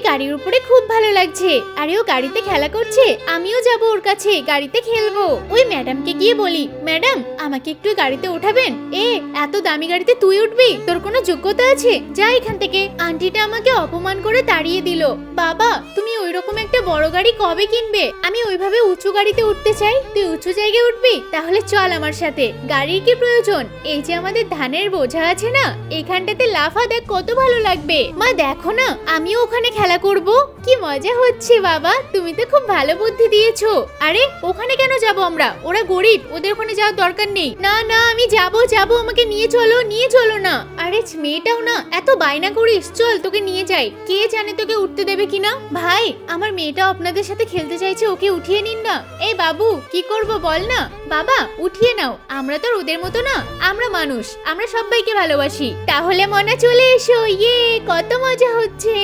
গাড়ির উপরে খুব ভালো লাগছে। আরে ও গাড়িতে খেলা করছে, আমিও যাব ওর কাছে, গাড়িতে খেলবো। ওই ম্যাডামকে গিয়ে বলি, ম্যাডাম আমাকে একটু গাড়িতে ওঠাবেন? এত দামি গাড়িতে তুই উঠবি? তোর কোনো যোগ্যতা আছে? যা এখান থেকে। আন্টিটা আমাকে অপমান করে তাড়িয়ে দিল। বাবা তুমি ওইরকম একটা বড় গাড়ি কবে কিনবে? আমি ওইভাবে উঁচু গাড়িতে উঠতে চাই। তুই উঁচু জায়গায় উঠবি? তাহলে চল আমার সাথে। গাড়ির কি প্রয়োজন? এই যে আমাদের ধানের বোঝা আছে না, এখানটাতে লাফা, দেখ কত ভালো লাগবে। মা দেখো না, আমিও ওখানে খেলা করব। কি মজা হচ্ছে বাবা, তুমি তো খুব ভালো বুদ্ধি দিয়েছো। আরে ওখানে কেন যাব আমরা? ওরা গরিব, ওদের ওখানে যাওয়ার দরকার নেই। না না আমি যাব, আমাকে নিয়ে চলো না। আরে মেয়েটাও না এত বায়না করিস, চল তোকে নিয়ে যাই। কে জানে তোকে উঠতে দেবে কিনা। ভাই আমার মেয়েটাও আপনাদের সাথে খেলতে চাইছে, ওকে উঠিয়ে নিন না। এই বাবু কি করব বল না। বাবা উঠিয়ে নাও, আমরা তো ওদের মতো না, আমরা মানুষ, আমরা সবাইকে ভালোবাসি। তাহলে মনে চলে এসো, ইয়ে কত মজা হচ্ছে।